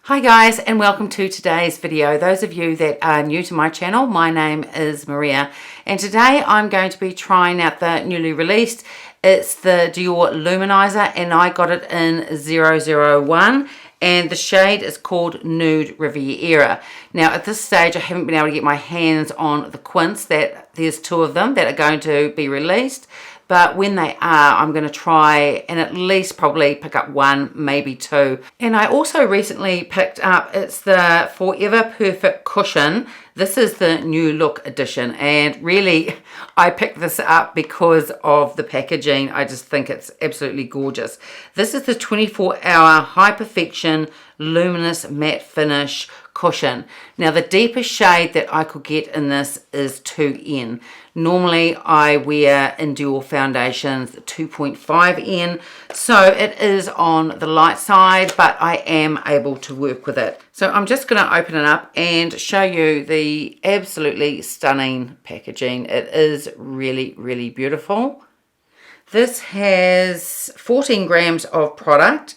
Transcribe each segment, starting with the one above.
Hi guys, and welcome to today's video. Those of you that are new to my channel, my name is Maria, and today I'm going to be trying out the newly released, it's the Dior Luminizer, and I got it in 001, and the shade is called Nude Riviera. Now at this stage I haven't been able to get my hands on the quints, that there's two of them that are going to be released. But when they are, I'm going to try and at least probably pick up one, maybe two. And I also recently picked up, it's the Forever Perfect Cushion. This is the New Look edition. And really, I picked this up because of the packaging. I just think it's absolutely gorgeous. This is the 24-hour High Perfection Luminous Matte Finish Cushion. Now, the deepest shade that I could get in this is 2N. Normally I wear in Dior foundations 2.5N, so it is on the light side, but I am able to work with it. So I'm just going to open it up and show you the absolutely stunning packaging. It is really, really beautiful. This has 14 grams of product,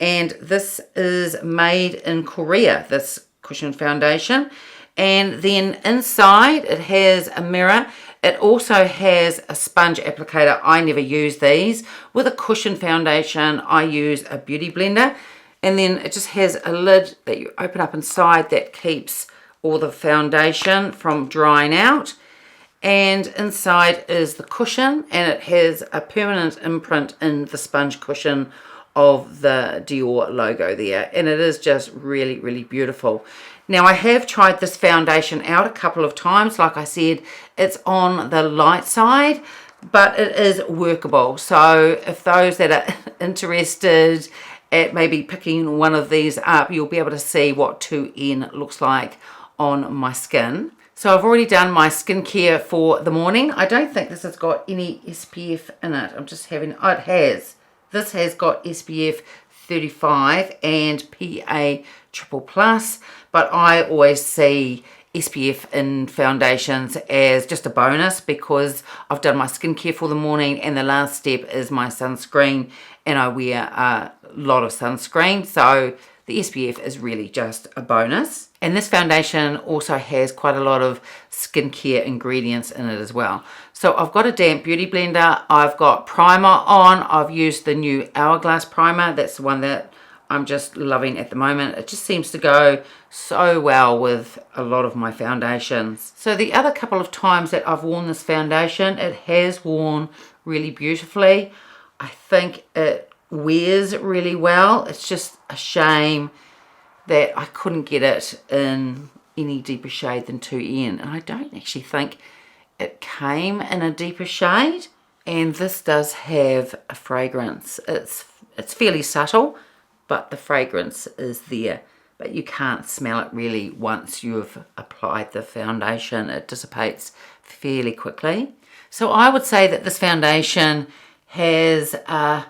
and this is made in Korea, this cushion foundation. And then inside it has a mirror. It also has a sponge applicator. I never use these. With a cushion foundation, I use a beauty blender. And then it just has a lid that you open up inside that keeps all the foundation from drying out. And inside is the cushion, and it has a permanent imprint in the sponge cushion of the Dior logo there. And it is just really, really beautiful. Now, I have tried this foundation out a couple of times. Like I said, it's on the light side, but it is workable. So if those that are interested at maybe picking one of these up, you'll be able to see what 2N looks like on my skin. So I've already done my skincare for the morning. I don't think this has got any SPF in it. I'm just having, oh, it has. This has got SPF 35 and PA++, but I always see SPF in foundations as just a bonus because I've done my skincare for the morning, and the last step is my sunscreen, and I wear a lot of sunscreen, so the SPF is really just a bonus. And this foundation also has quite a lot of skincare ingredients in it as well. So I've got a damp beauty blender, I've got primer on, I've used the new Hourglass primer, that's the one that I'm just loving at the moment. It just seems to go so well with a lot of my foundations. So the other couple of times that I've worn this foundation, it has worn really beautifully. I think it wears really well. It's just a shame that I couldn't get it in any deeper shade than 2N, and I don't actually think it came in a deeper shade. And this does have a fragrance. It's fairly subtle, but the fragrance is there, but you can't smell it really once you've applied the foundation. It dissipates fairly quickly. So I would say that this foundation has a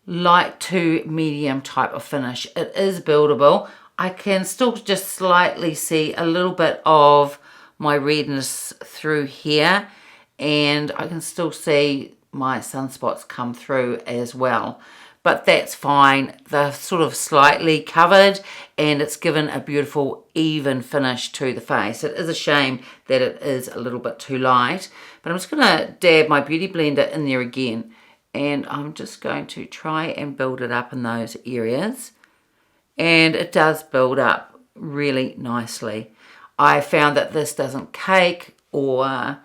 light to medium type of finish. It is buildable. I can still just slightly see a little bit of my redness through here, and I can still see my sunspots come through as well. But that's fine. They're sort of slightly covered, and it's given a beautiful even finish to the face. It is a shame that it is a little bit too light, but I'm just going to dab my beauty blender in there again, and I'm just going to try and build it up in those areas. And it does build up really nicely. I found that this doesn't cake or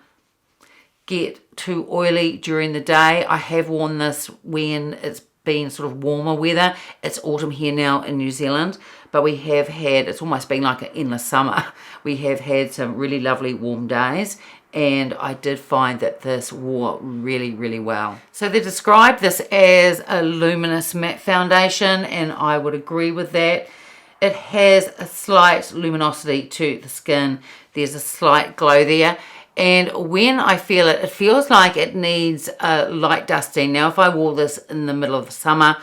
get too oily during the day. I have worn this when it's been sort of warmer weather. It's autumn here now in New Zealand, but we have had, it's almost been like an endless summer. We have had some really lovely warm days, and I did find that this wore really, really well. So they described this as a luminous matte foundation, and I would agree with that. It has a slight luminosity to the skin. There's a slight glow there. And when I feel it, it feels like it needs a light dusting. Now, if I wore this in the middle of the summer,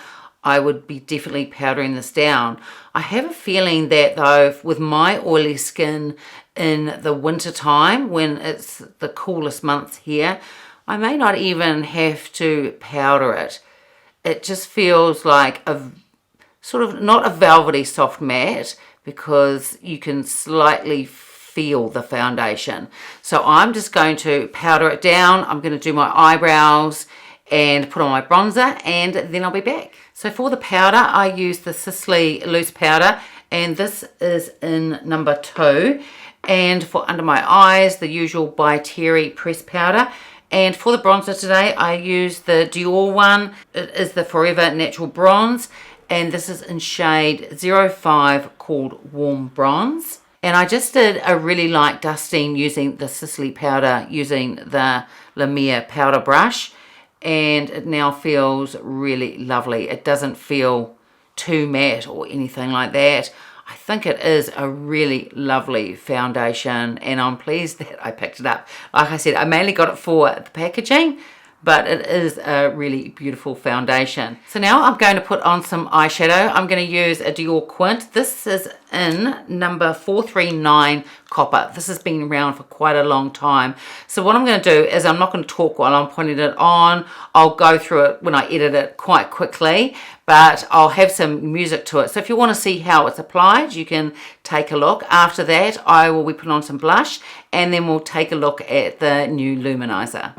I would be definitely powdering this down. I have a feeling that though, with my oily skin in the winter time, when it's the coolest months here, I may not even have to powder it. It just feels like a sort of not a velvety soft matte, because you can slightly feel the foundation. So I'm just going to powder it down. I'm going to do my eyebrows and put on my bronzer, and then I'll be back. So for the powder, I use the Sisley loose powder, and this is in number 2. And for under my eyes, the usual by Terry pressed powder. And for the bronzer today, I use the Dior one. It is the Forever Natural Bronze, and this is in shade 05 called Warm Bronze. And I just did a really light dusting using the Sisley powder, using the Lumiere powder brush, and it now feels really lovely. It doesn't feel too matte or anything like that. I think it is a really lovely foundation, and I'm pleased that I picked it up. Like I said, I mainly got it for the packaging, but it is a really beautiful foundation. So now I'm going to put on some eyeshadow. I'm going to use a Dior Quint. This is in number 439 Copper. This has been around for quite a long time. So what I'm going to do is, I'm not going to talk while I'm putting it on. I'll go through it when I edit it quite quickly, but I'll have some music to it. So if you want to see how it's applied, you can take a look. After that, I will be putting on some blush, and then we'll take a look at the new luminizer.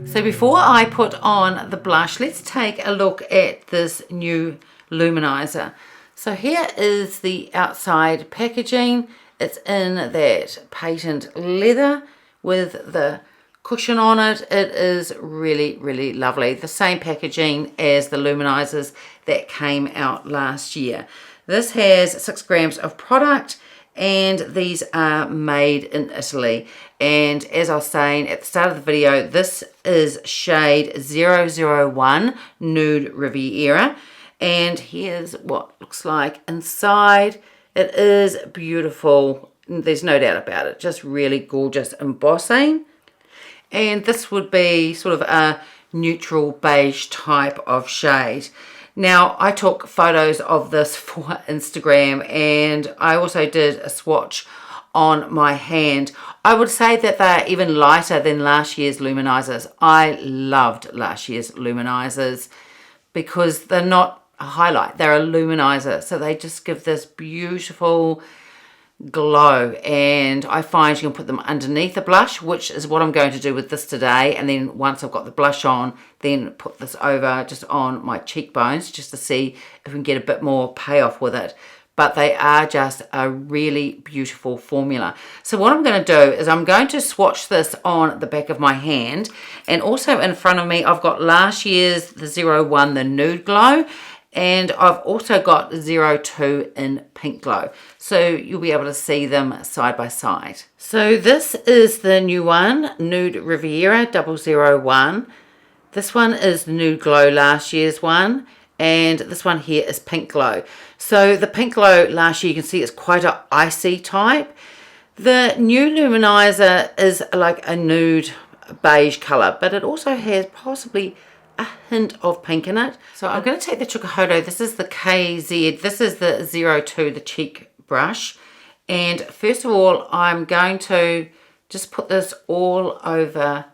So before I put on the blush, let's take a look at this new luminizer. So here is the outside packaging. It's in that patent leather with the cushion on it. It is really, really lovely. The same packaging as the luminizers that came out last year. This has 6 grams of product, and these are made in Italy. And as I was saying at the start of the video, this is shade 001 Nude Riviera, and here's what it looks like inside. It is beautiful, there's no doubt about it, just really gorgeous embossing. And this would be sort of a neutral beige type of shade. Now, I took photos of this for Instagram, and I also did a swatch on my hand. I would say that they're even lighter than last year's luminizers. I loved last year's luminizers because they're not a highlight, they're a luminizer. So they just give this beautiful glow, and I find you can put them underneath the blush, which is what I'm going to do with this today. And then once I've got the blush on, then put this over just on my cheekbones, just to see if we can get a bit more payoff with it. But they are just a really beautiful formula. So what I'm going to do is I'm going to swatch this on the back of my hand, and also in front of me I've got last year's the 01, the Nude Glow, and I've also got 02 in Pink Glow. So you'll be able to see them side by side. So this is the new one, Nude Riviera 001. This one is the Nude Glow, last year's one. And this one here is Pink Glow. So the Pink Glow last year, you can see it's quite an icy type. The new luminizer is like a nude beige colour, but it also has possibly a hint of pink in it. So I'm going to take the Chukahodo. This is the KZ. This is the 02, the cheek brush. And first of all, I'm going to just put this all over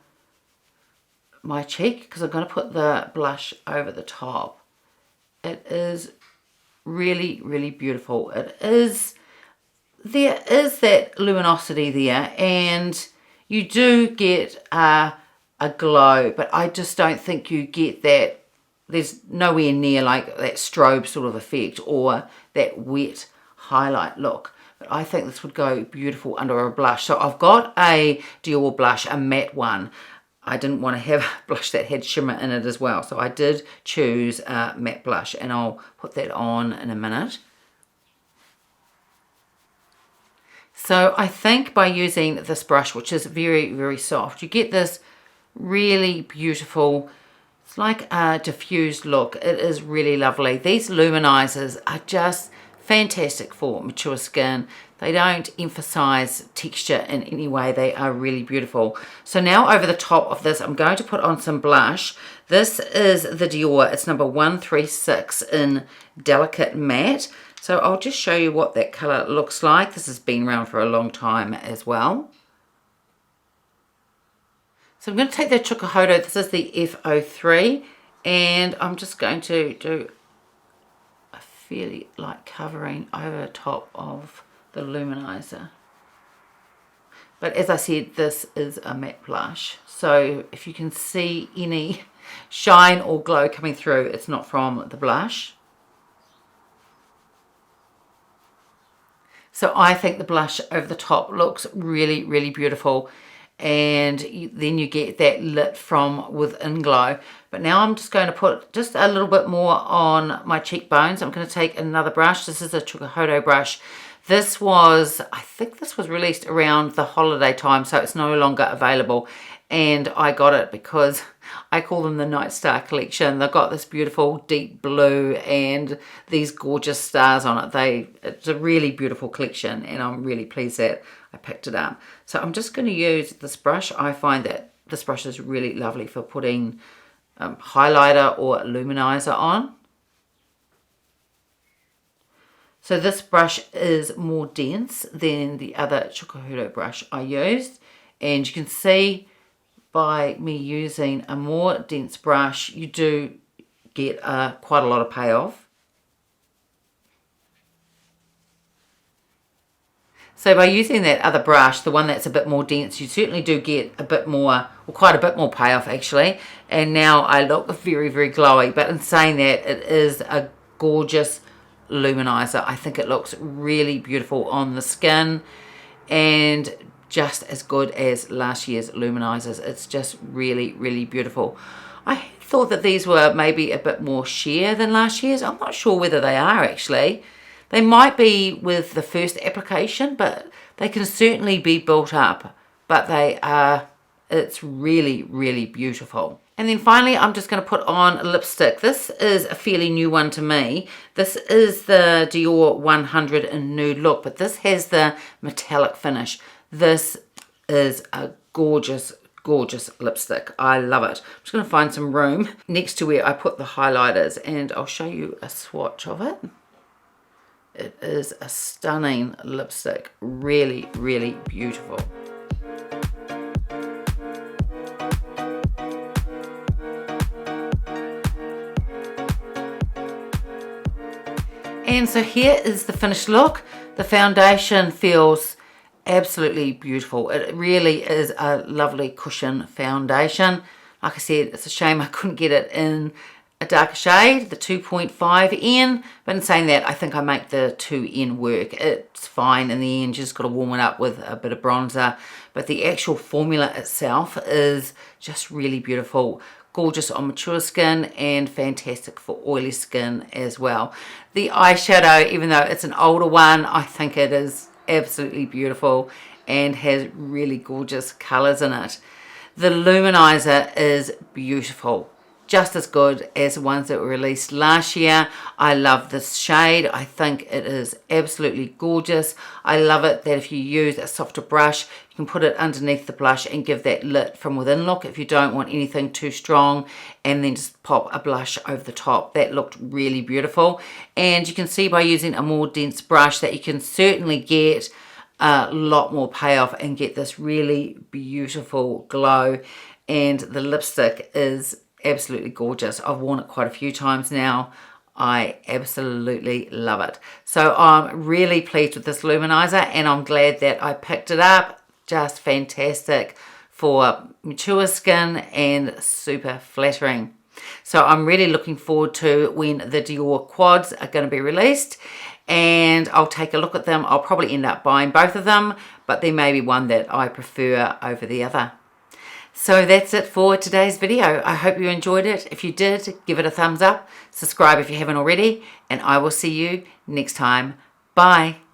my cheek, because I'm going to put the blush over the top. It is really, really beautiful. There is that luminosity there, and you do get a glow, but I just don't think you get that. There's nowhere near like that strobe sort of effect or that wet highlight look. But I think this would go beautiful under a blush. So I've got a Dior blush, a matte one. I didn't want to have a blush that had shimmer in it as well. So I did choose a matte blush, and I'll put that on in a minute. So I think by using this brush, which is very, very soft, you get this really beautiful, it's like a diffused look. It is really lovely. These luminizers are just fantastic for mature skin. They don't emphasize texture in any way. They are really beautiful. So now over the top of this, I'm going to put on some blush. This is the Dior. It's number 136 in Delicate Matte. So I'll just show you what that color looks like. This has been around for a long time as well. So I'm going to take the Chukuhodo. This is the F03, and I'm just going to do a fairly light covering over top of the luminizer. But as I said, this is a matte blush, so if you can see any shine or glow coming through, it's not from the blush. So I think the blush over the top looks really, really beautiful, and then you get that lit from within glow. But now I'm just going to put just a little bit more on my cheekbones. I'm going to take another brush. This is a Chukuhodo brush. This was, I think this was released around the holiday time, so it's no longer available. And I got it because I call them the Night Star collection. They've got this beautiful deep blue and these gorgeous stars on it. It's a really beautiful collection, and I'm really pleased that I picked it up. So I'm just going to use this brush. I find that this brush is really lovely for putting highlighter or luminizer on. So this brush is more dense than the other Chukuhodo brush I used, and you can see by me using a more dense brush, you do get quite a lot of payoff. So by using that other brush, the one that's a bit more dense, you certainly do get a bit more, or quite a bit more payoff actually. And now I look very, very glowy. But in saying that, it is a gorgeous luminizer. I think it looks really beautiful on the skin, and just as good as last year's luminizers. It's just really, really beautiful. I thought that these were maybe a bit more sheer than last year's. I'm not sure whether they are actually. They might be with the first application, but they can certainly be built up. But it's really, really beautiful. And then finally, I'm just going to put on a lipstick. This is a fairly new one to me. This is the Dior 100 in Nude Look, but this has the metallic finish. This is a gorgeous, gorgeous lipstick. I love it. I'm just going to find some room next to where I put the highlighters, and I'll show you a swatch of it. It is a stunning lipstick. Really, really beautiful. And so here is the finished look. The foundation feels absolutely beautiful. It really is a lovely cushion foundation. Like I said, it's a shame I couldn't get it in a darker shade, the 2.5N, but in saying that, I think I make the 2N work. It's fine in the end. You just got to warm it up with a bit of bronzer, but the actual formula itself is just really beautiful. Gorgeous on mature skin and fantastic for oily skin as well. The eyeshadow, even though it's an older one, I think it is absolutely beautiful and has really gorgeous colors in it. The luminizer is beautiful, just as good as the ones that were released last year. I love this shade. I think it is absolutely gorgeous. I love it that if you use a softer brush, you can put it underneath the blush and give that lit from within look if you don't want anything too strong, and then just pop a blush over the top. That looked really beautiful. And you can see by using a more dense brush that you can certainly get a lot more payoff and get this really beautiful glow. And the lipstick is absolutely gorgeous. I've worn it quite a few times now. I absolutely love it. So I'm really pleased with this luminizer, and I'm glad that I picked it up. just fantastic for mature skin and super flattering. So I'm really looking forward to when the Dior quads are going to be released, and I'll take a look at them. I'll probably end up buying both of them, but there may be one that I prefer over the other. So that's it for today's video. I hope you enjoyed it. If you did, give it a thumbs up, subscribe if you haven't already, and I will see you next time. Bye.